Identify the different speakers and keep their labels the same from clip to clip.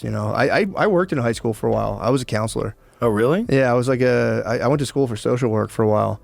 Speaker 1: therapist, you know. I worked in a high school for a while. I was a counselor.
Speaker 2: Oh, really?
Speaker 1: Yeah, I was like I went to school for social work for a while.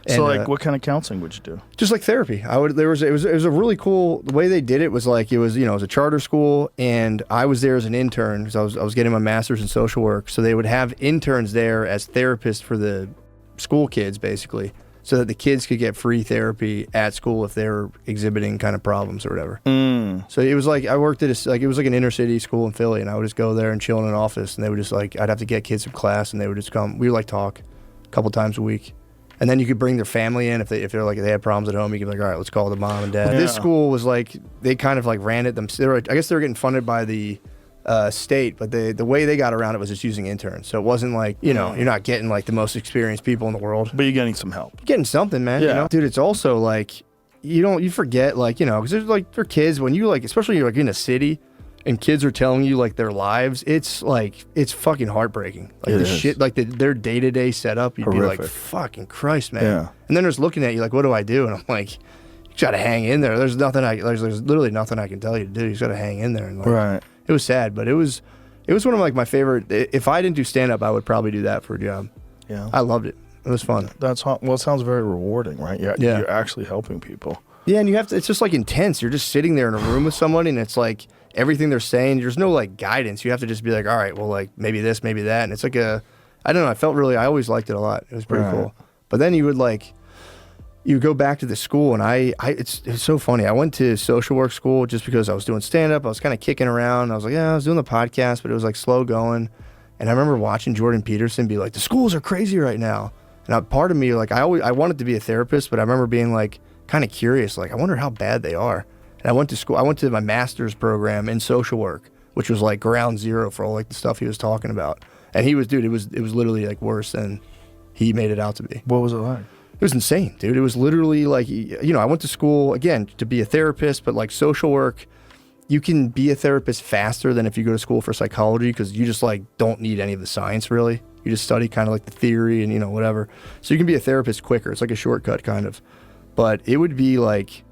Speaker 2: So, like, what kind of counseling would you do?
Speaker 1: Just like therapy. It was a really cool, the way they did it was like, it was a charter school, and I was there as an intern because I was getting my master's in social work. So they would have interns there as therapists for the school kids, basically, so that the kids could get free therapy at school if they were exhibiting kind of problems or whatever. So it was like, I worked at it was like an inner city school in Philly, and I would just go there and chill in an office, and they would just like, I'd have to get kids from class, and they would just come. We would like talk a couple times a week. And then you could bring their family in if they had problems at home. You could be like, all right, let's call the mom and dad. Yeah. This school was like, they kind of like ran it themselves. I guess they were getting funded by the state, but the way they got around it was just using interns. So it wasn't like, you're not getting like the most experienced people in the world.
Speaker 2: But you're getting some help.
Speaker 1: You're getting something, man.
Speaker 2: Yeah.
Speaker 1: Dude, it's also like, you forget, like, because there's like, for kids, when you like, especially you're like in a city and kids are telling you like their lives, it's like, it's fucking heartbreaking. Like the shit, like their day-to-day setup, you'd be like, fucking Christ, man. Yeah. And then they're just looking at you like, what do I do? And I'm like, you gotta hang in there. There's literally nothing I can tell you to do. You just gotta hang in there. And like, right. It was sad, but it was one of like my favorite. If I didn't do stand-up, I would probably do that for a job. Yeah. I loved it. It was fun.
Speaker 2: Well, it sounds very rewarding, right? Yeah. You're actually helping people.
Speaker 1: Yeah, and it's just like intense. You're just sitting there in a room with somebody, and it's like, everything they're saying, there's no like guidance. You have to just be like, all right, well, like maybe this, maybe that. And it's like I don't know, I always liked it a lot. It was pretty cool. But then you go back to the school, and it's so funny. I went to social work school just because I was doing stand-up. I was kind of kicking around. I was like, I was doing the podcast, but it was like slow going. And I remember watching Jordan Peterson be like, the schools are crazy right now. And part of me, like, I wanted to be a therapist, but I remember being like kind of curious, like, I wonder how bad they are. And I went to school. I went to my master's program in social work, which was like ground zero for all like the stuff he was talking about. And he was, dude, it was literally like worse than he made it out to be.
Speaker 2: What was it like?
Speaker 1: It was insane, dude. It was literally like, I went to school again to be a therapist, but like social work, you can be a therapist faster than if you go to school for psychology, because you just like don't need any of the science really. You just study kind of like the theory and whatever. So you can be a therapist quicker. It's like a shortcut kind of. But it would be like,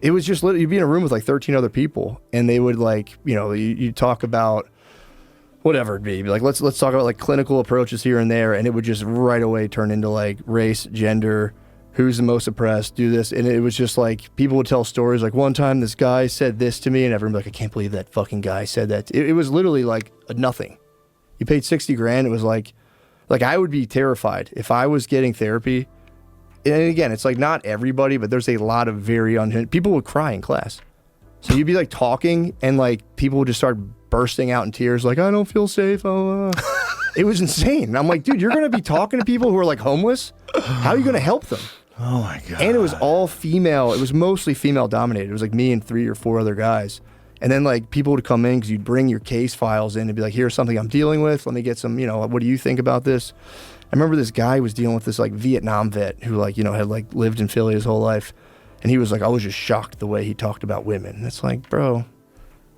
Speaker 1: it was just literally, you'd be in a room with like 13 other people, and they would like, you talk about whatever it'd be. Like, let's talk about like clinical approaches here and there, and it would just right away turn into like race, gender, who's the most oppressed, do this. And it was just like, people would tell stories like, one time this guy said this to me, and everyone would be like, I can't believe that fucking guy said that. It was literally like nothing. You paid $60,000. It was like I would be terrified if I was getting therapy. And again, it's like not everybody, but there's a lot of very people would cry in class. So you'd be like talking, and like people would just start bursting out in tears, like, I don't feel safe. It was insane. And I'm like, dude, you're going to be talking to people who are like homeless? How are you going to help them?
Speaker 2: Oh my God.
Speaker 1: And it was all female. It was mostly female dominated. It was like me and 3 or 4 other guys. And then like people would come in because you'd bring your case files in and be like, here's something I'm dealing with. Let me get some, what do you think about this? I remember this guy was dealing with this like Vietnam vet who like, had like lived in Philly his whole life. And he was like, I was just shocked the way he talked about women. And it's like, bro,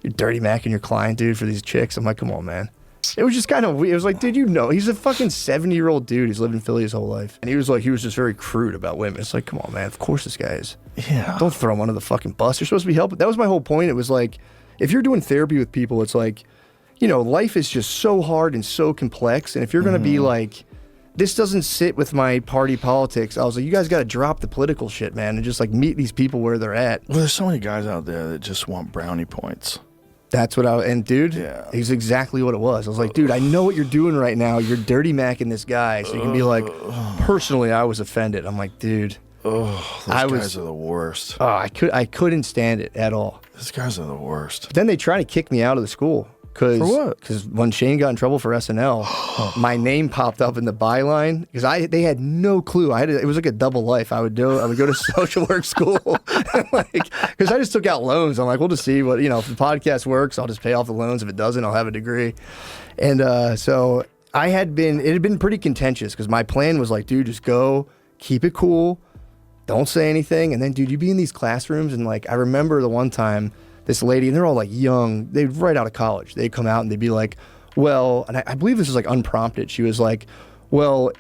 Speaker 1: you're dirty macking your client, dude, for these chicks. I'm like, come on, man. It was just kind of weird. It was like, dude, he's a fucking 70-year-old dude. He's lived in Philly his whole life. And he was just very crude about women. It's like, come on, man. Of course this guy is. Yeah. Don't throw him under the fucking bus. You're supposed to be helping. That was my whole point. It was like, if you're doing therapy with people, it's like, life is just so hard and so complex. And if you're going to be like, this doesn't sit with my party politics, I was like, you guys got to drop the political shit, man, and just like meet these people where they're at.
Speaker 2: Well, there's so many guys out there that just want brownie points.
Speaker 1: That's what dude, he's exactly what it was. I was like, dude, I know what you're doing right now. You're dirty macking this guy. So you can be like, personally, I was offended. I'm like, dude.
Speaker 2: Oh, those guys are the worst.
Speaker 1: Oh, I couldn't stand it at all.
Speaker 2: These guys are the worst.
Speaker 1: But then they tried to kick me out of the school.
Speaker 2: For what?
Speaker 1: Because when Shane got in trouble for SNL, my name popped up in the byline because they had no clue. It was like a double life. I would go to social work school, because I just took out loans. I'm like, we'll just see what if the podcast works, I'll just pay off the loans. If it doesn't, I'll have a degree. And so it had been pretty contentious because my plan was like, dude, just go, keep it cool, don't say anything, and then dude, you'd be in these classrooms, and like I remember the one time. This lady, and they're all like young, they're right out of college. They'd come out and they'd be like, well, and I believe this was like unprompted. She was like, well,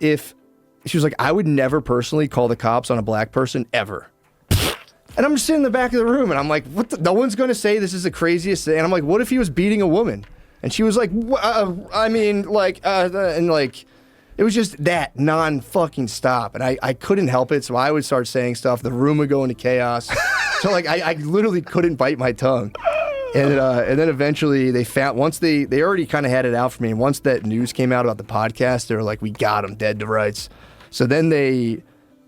Speaker 1: I would never personally call the cops on a black person ever. And I'm just sitting in the back of the room and I'm like, no one's going to say this is the craziest thing. And I'm like, what if he was beating a woman? And she was like, I mean, like, and like, it was just that non-fucking stop. And I couldn't help it, so I would start saying stuff. The room would go into chaos. So, like, I literally couldn't bite my tongue. And then eventually they found, once they already kind of had it out for me. And once that news came out about the podcast, they were like, we got him dead to rights. So then they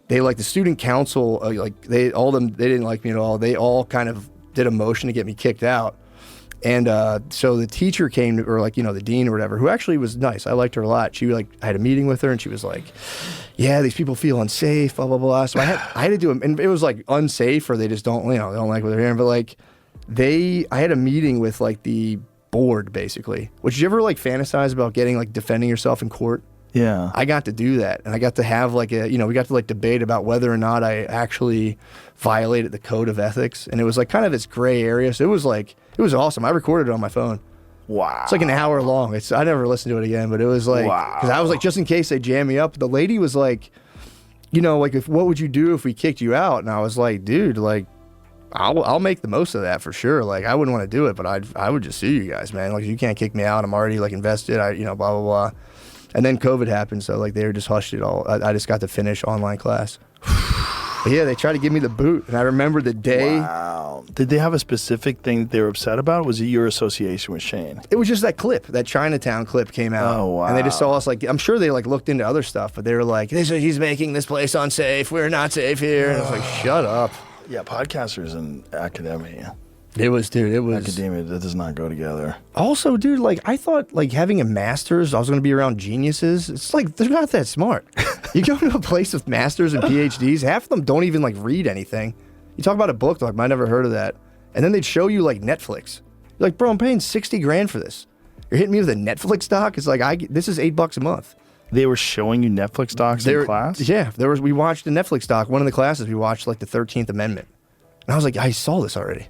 Speaker 1: like the student council, they didn't like me at all. They all kind of did a motion to get me kicked out. And so the teacher came, or like, you know, the dean or whatever, who actually was nice. I liked her a lot. She like, I had a meeting with her and she was like, yeah, these people feel unsafe, blah, blah, blah. So I had to do it. And it was like unsafe, or they just don't, you know, they don't like what they're hearing. But like I had a meeting with like the board basically. Would you ever like fantasize about getting like defending yourself in court?
Speaker 2: Yeah.
Speaker 1: I got to do that. And I got to have like we got to like debate about whether or not I actually violated the code of ethics. And it was like kind of this gray area. So it was awesome. I recorded it on my phone.
Speaker 2: Wow.
Speaker 1: It's like an hour long. I never listened to it again, but it was like, because I was like, just in case they jam me up. The lady was like, you know, like, what would you do if we kicked you out? And I was like, dude, like, I'll make the most of that for sure. Like, I wouldn't want to do it, but I would just sue you guys, man. Like, you can't kick me out. I'm already like invested. Blah, blah, blah. And then COVID happened, so like they just hushed it all. I just got to finish online class. But yeah, they tried to give me the boot, and I remember the day.
Speaker 2: Wow. Did they have a specific thing that they were upset about? Was it your association with Shane?
Speaker 1: It was just that clip, that Chinatown clip came out.
Speaker 2: Oh, wow.
Speaker 1: And they just saw us like, I'm sure they like looked into other stuff, but they were like, he's making this place unsafe. We're not safe here. And I was like, shut up.
Speaker 2: Yeah, podcasters and academia.
Speaker 1: It was.
Speaker 2: Academia, that does not go together.
Speaker 1: Also, dude, like, I thought, like, having a master's, I was going to be around geniuses. It's like, they're not that smart. You go to a place with masters and PhDs, half of them don't even, like, read anything. You talk about a book, they're like, I never heard of that. And then they'd show you, like, Netflix. You're like, bro, I'm paying $60,000 for this. You're hitting me with a Netflix doc? It's like, this is $8 a month.
Speaker 2: They were showing you Netflix docs in class?
Speaker 1: Yeah, we watched a Netflix doc. One of the classes, we watched, like, the 13th Amendment. And I was like, I saw this already.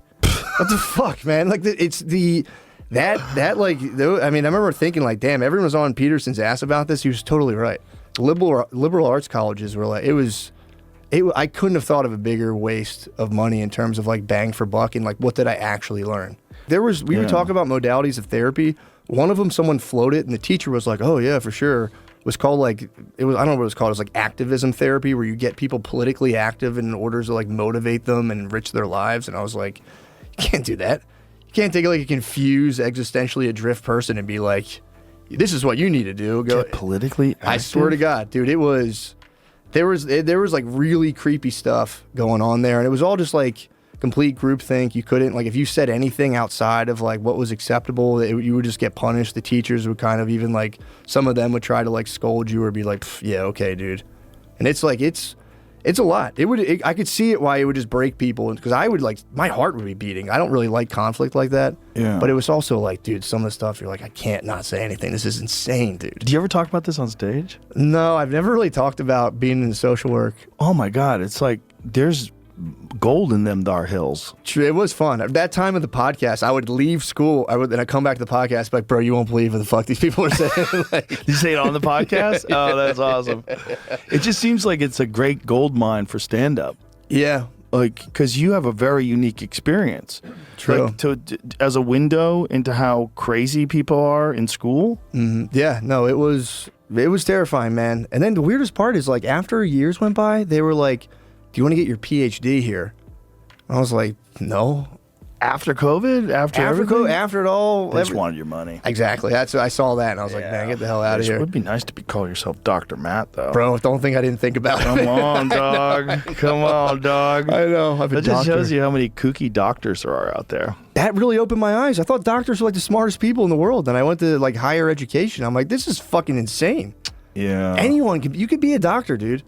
Speaker 1: What the fuck, man? Like, I remember thinking, like, damn, everyone was on Peterson's ass about this. He was totally right. Liberal arts colleges were like, I couldn't have thought of a bigger waste of money in terms of, like, bang for buck and, like, what did I actually learn? We would talk about modalities of therapy. One of them, someone floated, and the teacher was like, oh, yeah, for sure. It was called, like, I don't know what it was called. It was, like, activism therapy, where you get people politically active in order to, like, motivate them and enrich their lives. And I was like, you can't do that. You can't take like a confused, existentially adrift person and be like, this is what you need to do. Go
Speaker 2: get politically active?
Speaker 1: I swear to God, dude, there was like really creepy stuff going on there. And it was all just like complete groupthink. You couldn't, like, if you said anything outside of like what was acceptable, you would just get punished. The teachers would kind of even like, some of them would try to like scold you or be like, yeah, okay, dude. And it's like, it's a lot. I could see it why it would just break people, because I would, like, my heart would be beating. I don't really like conflict like that.
Speaker 2: Yeah.
Speaker 1: But it was also like, dude, some of the stuff you're like, I can't not say anything. This is insane, dude.
Speaker 2: Do you ever talk about this on stage?
Speaker 1: No, I've never really talked about being in social work.
Speaker 2: Oh my God, it's like there's gold in them Dar Hills.
Speaker 1: It was fun. At that time of the podcast, I would leave school. And I'd come back to the podcast, like, bro, you won't believe what the fuck these people are saying. Like,
Speaker 2: did you say it on the podcast? Oh, that's awesome. It just seems like it's a great gold mine for stand-up.
Speaker 1: Yeah.
Speaker 2: Like, because you have a very unique experience.
Speaker 1: True.
Speaker 2: Like, as a window into how crazy people are in school.
Speaker 1: Mm-hmm. Yeah. No, it was terrifying, man. And then the weirdest part is, like, after years went by, they were like, do you want to get your PhD here? I was like, no.
Speaker 2: After COVID? After
Speaker 1: it all.
Speaker 2: They just wanted your money.
Speaker 1: Exactly. I saw that, and I was like, man, get the hell out of here.
Speaker 2: It would be nice to call yourself Dr. Matt, though.
Speaker 1: Bro, don't think I didn't think about it.
Speaker 2: Come on, dog. Come on, dog.
Speaker 1: I know.
Speaker 2: That just shows you how many kooky doctors there are out there.
Speaker 1: That really opened my eyes. I thought doctors were like the smartest people in the world. Then I went to like higher education. I'm like, this is fucking insane.
Speaker 2: Yeah.
Speaker 1: You could be a doctor, dude.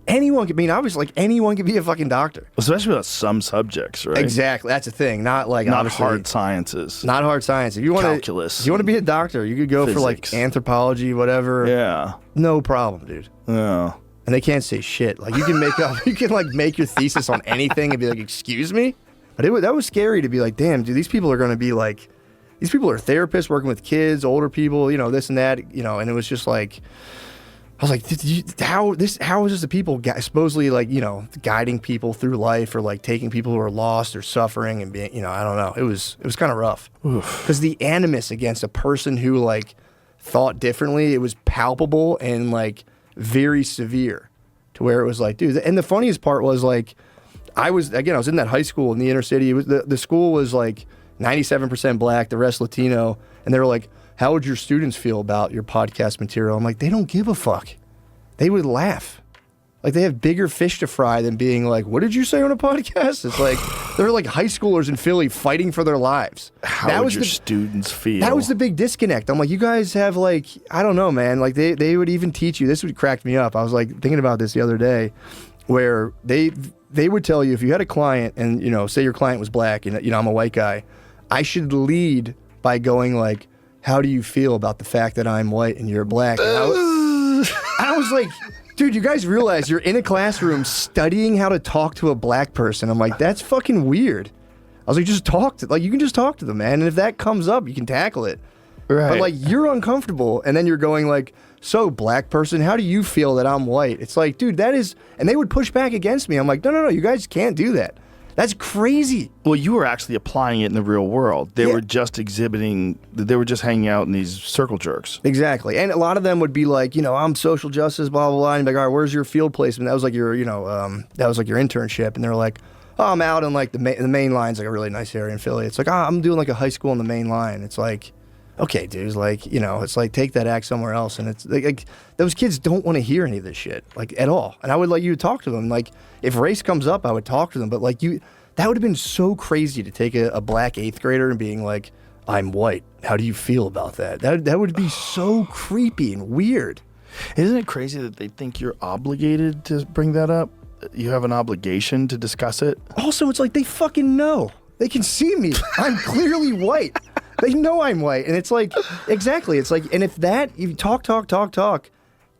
Speaker 1: Anyone could be, obviously, like, anyone could be a fucking doctor.
Speaker 2: Especially with some subjects, right?
Speaker 1: Exactly. That's the thing. Not
Speaker 2: hard sciences.
Speaker 1: Not hard science. If you want
Speaker 2: Calculus.
Speaker 1: If you want to be a doctor, you could go for, like, anthropology, whatever.
Speaker 2: Yeah.
Speaker 1: No problem, dude.
Speaker 2: Yeah.
Speaker 1: And they can't say shit. Like, you can make your thesis on anything and be like, excuse me? But that was scary to be like, damn, dude, these people are going to be like, these people are therapists working with kids, older people, this and that, and it was just like, I was like, how is this the people supposedly like, you know, guiding people through life or like taking people who are lost or suffering and being, you know, I don't know. It was kind of rough because the animus against a person who like thought differently, it was palpable and like very severe to where it was like, dude. And the funniest part was like, I was in that high school in the inner city. It was the school was like 97% black, the rest Latino. And they were like, how would your students feel about your podcast material? I'm like, they don't give a fuck. They would laugh. Like they have bigger fish to fry than being like, what did you say on a podcast? It's like, they're like high schoolers in Philly fighting for their lives.
Speaker 2: How would your students feel?
Speaker 1: That was the big disconnect. I'm like, you guys have like, I don't know, man. Like they would even teach you, this would crack me up. I was like thinking about this the other day where they would tell you if you had a client and, you know, say your client was black and, you know, I'm a white guy, I should lead by going like, how do you feel about the fact that I'm white and you're black? And I was like, dude, you guys realize you're in a classroom studying how to talk to a black person. I'm like, that's fucking weird. I was like, you can just talk to them, man. And if that comes up, you can tackle it.
Speaker 2: Right.
Speaker 1: But like, you're uncomfortable. And then you're going like, so black person, how do you feel that I'm white? It's like, dude, that is, and they would push back against me. I'm like, no, you guys can't do that. That's crazy.
Speaker 2: Well, you were actually applying it in the real world. They were just hanging out in these circle jerks.
Speaker 1: Exactly. And a lot of them would be like, you know, I'm social justice, blah, blah, blah. And be like, all right, where's your field placement? That was like your, you know, that was like your internship. And they're like, oh, I'm out in like the main line's like a really nice area in Philly. It's like, I'm doing like a high school in the main line. It's like, okay, dude, it's like, you know, it's like take that act somewhere else. And it's like those kids don't want to hear any of this shit, like at all. And I would like you to talk to them. Like if race comes up, I would talk to them. But like that would have been so crazy to take a black 8th grader and being like, I'm white. How do you feel about that? That would be so creepy and weird.
Speaker 2: Isn't it crazy that they think you're obligated to bring that up? You have an obligation to discuss it?
Speaker 1: Also, it's like they fucking know. They can see me. I'm clearly white. They know I'm white. And it's like, exactly. It's like, and if that, you talk,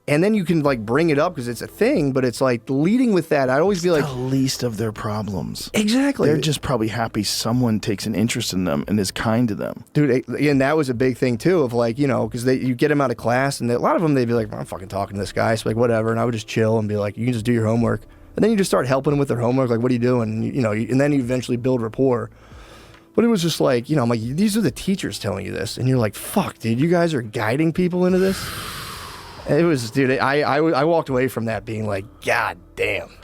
Speaker 1: and then you can like bring it up because it's a thing, but it's like leading with that, I'd always be like,
Speaker 2: the least of their problems.
Speaker 1: Exactly.
Speaker 2: They're just probably happy someone takes an interest in them and is kind to them.
Speaker 1: Dude, and that was a big thing too of like, you know, because you get them out of class and a lot of them, they'd be like, I'm fucking talking to this guy. So like, whatever. And I would just chill and be like, you can just do your homework. And then you just start helping them with their homework. Like, what are you doing? And, you know, and then you eventually build rapport. But it was just like, you know, I'm like, these are the teachers telling you this. And you're like, fuck, dude, you guys are guiding people into this? It was, dude, I walked away from that being like, God damn.